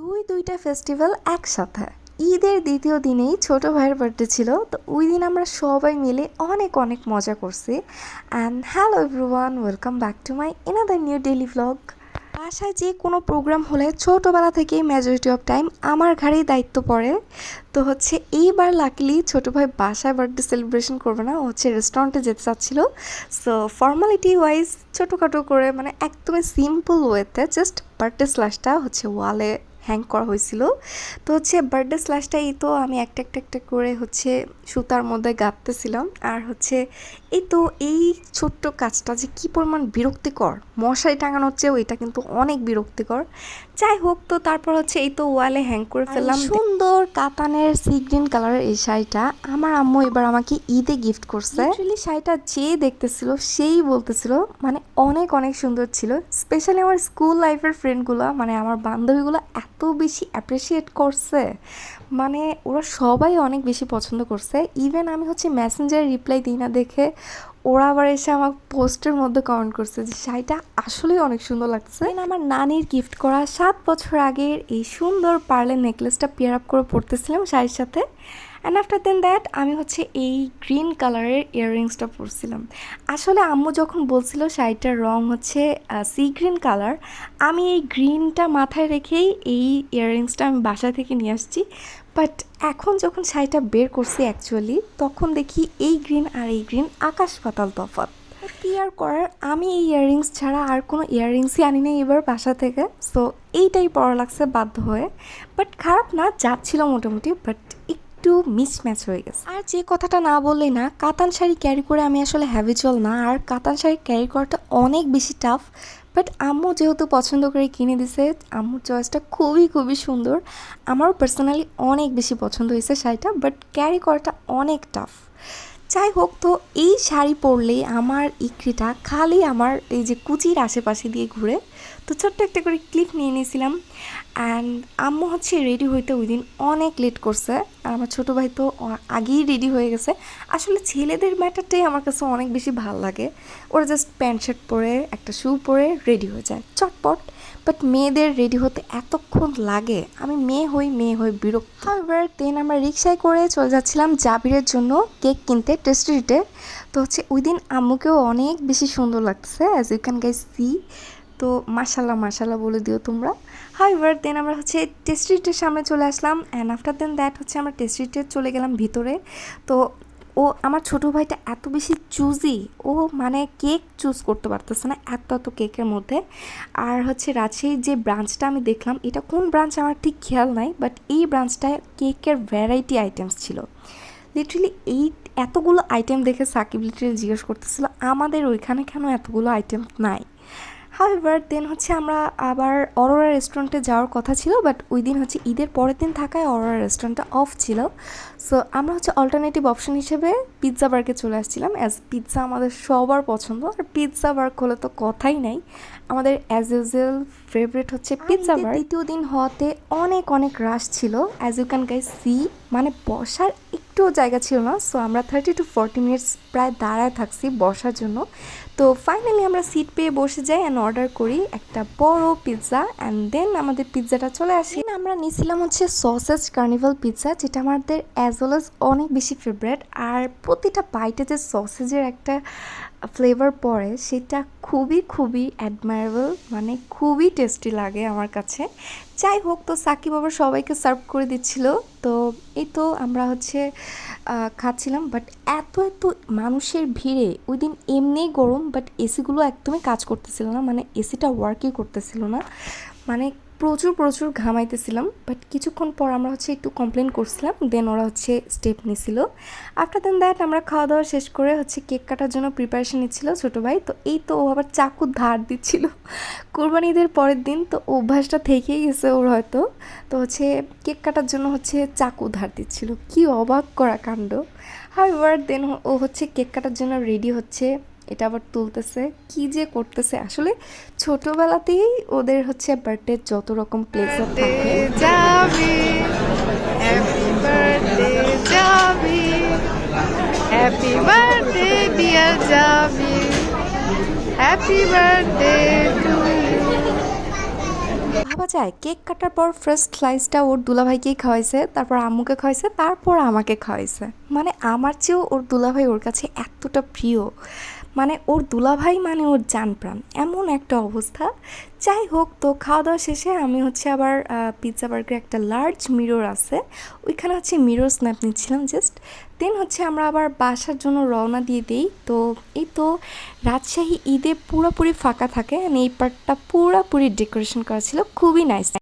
দুইটা ফেস্টিভ্যাল একসাথে। ঈদের দ্বিতীয় দিনেই ছোট ভাইয়ের বার্থডে ছিল, তো ওই দিন আমরা সবাই মিলে অনেক অনেক মজা করছি। And hello everyone, welcome back to my another new daily vlog. বাসায় যে কোনো প্রোগ্রাম হলে ছোটোবেলা থেকেই মেজরিটি অফ টাইম আমার ঘাড়েই দায়িত্ব পড়ে। তো এইবার লাকিলি ছোটো ভাই বাসায় বার্থডে সেলিব্রেশন করবে না, ও রেস্টুরেন্টে যেতে চাচ্ছিলো। সো ফর্মালিটি ওয়াইজ ছোটোখাটো করে একদমই সিম্পল ওয়েতে জাস্ট বার্থডে স্ল্যাশটা ওয়ালে হ্যাং করা হয়েছিল। তো বার্থডে স্ল্যাশটা তো আমি একটা করে সুতার মধ্যে গাঁথতেছিলাম। আর এই ছোট্ট কাজটা যে কী পরিমাণ বিরক্তিকর, মশারি টাঙানো এটা কিন্তু অনেক বিরক্তিকর। যাই হোক, তো তারপর ওয়ালে হ্যাং করে ফেললাম সুন্দর কাতানের সি গ্রিন কালারের এই শাড়িটা। আমার আম্মু এবার আমাকে ঈদে গিফট করছে। অ্যাকচুয়ালি শাড়িটা যে দেখতেছিল সেই বলতেছিল অনেক অনেক সুন্দর ছিল। স্পেশালি আমার স্কুল লাইফের ফ্রেন্ডগুলো আমার বান্ধবীগুলো এত বেশি অ্যাপ্রিসিয়েট করছে, ওরা সবাই অনেক বেশি পছন্দ করছে। ইভেন আমি মেসেঞ্জারে রিপ্লাই দিই না দেখে ওরা আবার এসে আমার পোস্টের মধ্যে কমেন্ট করছে যে শাড়িটা আসলেই অনেক সুন্দর লাগছে। আমার নানির গিফট করা 7 বছর আগের এই সুন্দর পার্লের নেকলেসটা পেয়ার আপ করে পরতেছিলাম শাড়ির সাথে। অ্যান্ড আফটার দেন দ্যাট আমি এই গ্রিন কালারের ইয়াররিংসটা পরছিলাম। আসলে আম্মু যখন বলছিল শাড়িটার রং সি গ্রিন কালার, আমি এই গ্রিনটা মাথায় রেখেই এই ইয়াররিংসটা আমি বাসা থেকে নিয়ে আসছি। বাট এখন যখন শাড়িটা বের করছি অ্যাকচুয়ালি, তখন দেখি এই গ্রিন আর এই গ্রিন আকাশ পাতাল তফাৎ। কি আর করার, আমি এই ইয়াররিংস ছাড়া আর কোনো ইয়াররিংসই আনি নাই এবার বাসা থেকে। সো এইটাই পরা লাগছে বাধ্য হয়ে। বাট খারাপ না, যাচ্ছিল মোটামুটি, বাট একটু মিসম্যাচ হয়ে গেছে। আর যে কথাটা না বললেই না, কাতান শাড়ি ক্যারি করে আমি আসলে হ্যাবিচুয়াল না, আর কাতান শাড়ি ক্যারি করাটা অনেক বেশি টাফ। বাট আম্মু যেহেতু পছন্দ করে কিনে দিছে, আম্মুর চয়েসটা খুবই খুবই সুন্দর। আমারও পার্সোনালি অনেক বেশি পছন্দ হয়েছে শাড়িটা, বাট ক্যারি করাটা অনেক টাফ। যাই হোক, তো এই শাড়ি পরলেই আমার ইকরিটা খালি আমার এই যে কুচির আশেপাশে দিয়ে ঘুরে। তো ছোট্ট একটা করে ক্লিপ নিয়ে নিয়েছিলাম। অ্যান্ড আম্মু রেডি হইতে ওই দিন অনেক লেট করছে, আর আমার ছোটো ভাই তো আগেই রেডি হয়ে গেছে। আসলে ছেলেদের ম্যাটারটাই আমার কাছে অনেক বেশি ভালো লাগে। ওরা জাস্ট প্যান্ট শার্ট পরে একটা শু পরে রেডি হয়ে যায় চটপট। বাট মেয়েদের রেডি হতে এতক্ষণ লাগে, আমি মেয়ে হই বিরক্ত। এবার দেন আমরা রিক্সায় করে চলে যাচ্ছিলাম জাবিরের জন্য কেক কিনতে টেস্ট্রিটে। তো ওই দিন আম্মুকেও অনেক বেশি সুন্দর লাগছে, as you can guys see. তো মাশাল্লাহ বলে দিও তোমরা। এবার দেন আমরা টেস্ট্রিটের সামনে চলে আসলাম। অ্যান্ড আফটার দেন দ্যাট আমরা টেস্ট্রিটে চলে গেলাম ভিতরে। তো আমার ছোটো ভাইটা এত বেশি চুজি, ও কেক চুজ করতে পারতেছে না এত কেকের মধ্যে। আর রাজশাহীর যে ব্রাঞ্চটা আমি দেখলাম, এটা কোন ব্রাঞ্চ আমার ঠিক খেয়াল নাই, বাট এই ব্রাঞ্চটায় কেকের ভ্যারাইটি আইটেমস ছিল। লিটারেলি এই এতগুলো আইটেম দেখে সাকিব লিটারেলি জিজ্ঞেস করতেছিল আমাদের ওইখানে কেন এতগুলো আইটেম নাই। এবার দেন আমরা আবার অরোরা রেস্টুরেন্টে যাওয়ার কথা ছিল, বাট ওই দিন ঈদের পরের দিন থাকায় অরোরা রেস্টুরেন্টটা অফ ছিল। সো আমরা অল্টারনেটিভ অপশন হিসেবে পিৎজা বার্গে চলে আসছিলাম, অ্যাজ পিৎজা আমাদের সবার পছন্দ। আর পিৎজা বার্গ হলে তো কথাই নাই, আমাদের as usual favourite pizza burger. দ্বিতীয় দিন হওয়াতে অনেক অনেক রাশ ছিল, as you can guys see. বসার একটুও জায়গা ছিল না। সো আমরা 30 to 40 মিনিটস প্রায় দাঁড়ায় থাকছি বসার জন্য। তো ফাইনালি আমরা সিট পেয়ে বসে যাই অ্যান্ড অর্ডার করি একটা বড় পিৎজা। অ্যান্ড দেন আমাদের পিৎজাটা চলে আসি। আমরা নিয়েছিলাম সসেজ কার্নিভাল পিৎজা, যেটা আমাদের অ্যাজ ওয়েল অ্যাজ অনেক বেশি ফেভারেট। আর প্রতিটা বাইটে যে সসেজের একটা ফ্লেভার পড়ে, সেটা খুবই খুবই অ্যাডমায়ারেবল, খুবই টেস্টি লাগে আমার কাছে। যাই হোক, তো সাকিব আবার সবাইকে সার্ভ করে দিচ্ছিল। তো এই তো আমরা খাচ্ছিলাম। বাট এত মানুষের ভিড়ে ওই দিন এমনিই গরম, বাট এসিগুলো একদমই কাজ করতেছিল না, এসিটা ওয়ার্কই করতেছিল না। প্রচুর ঘামাইতেছিলাম। বাট কিছুক্ষণ পর আমরা একটু কমপ্লেন করছিলাম, দেন ওরা স্টেপ নিছিল। আফটার দেন দ্যাট আমরা খাওয়া দাওয়া শেষ করে কেক কাটার জন্য প্রিপারেশন নিচ্ছিল ছোটো ভাই। তো এই তো ও আবার চাকু ধার দিচ্ছিল কোরবানি ঈদের পরের দিন, তো অভ্যাসটা থেকেই গেছে ওর হয়তো। তো কেক কাটার জন্য চাকু ধার দিচ্ছিল, কি অবাক করা কাণ্ড। এবার দেন ও কেক কাটার জন্য রেডি হচ্ছে, এটা আবার তুলতেছে, কি যে করতেছে। আসলে ছোটবেলাতেই ওদের বার্থডে যত রকম প্লেজার থাকে। হ্যাপি বার্থডে ডিয়ার জাবি, হ্যাপি বার্থডে টু ইউ, ভাবা যায় কেক কাটার পর ফার্স্ট স্লাইসটা ওর দুলাভাইকেই খাওয়াইছে, তারপর আম্মুকে খাওয়াইছে, তারপর আমাকে খাওয়াইছে। মানে আমার চেয়েও ওর দুলাভাই ওর কাছে এতটা প্রিয়, মানে ওর দুলাভাই মানে ওর জান প্রাণ, এমন একটা অবস্থা। যাই হোক, তো খাওয়া দাওয়া শেষে আমি হচ্ছে আবার পিৎজা বার্গার একটা লার্জ মিরর আছে, ওইখানে হচ্ছে মিরর স্ন্যাপ নিচ্ছিলাম জাস্ট। দেন হচ্ছে আমরা আবার বাসার জন্য রওনা দিয়ে দিই। তো এই তো রাজশাহী ঈদে পুরোপুরি ফাঁকা থাকে, এই পার্টটা পুরোপুরি ডেকোরেশন করা ছিল, খুবই নাইস।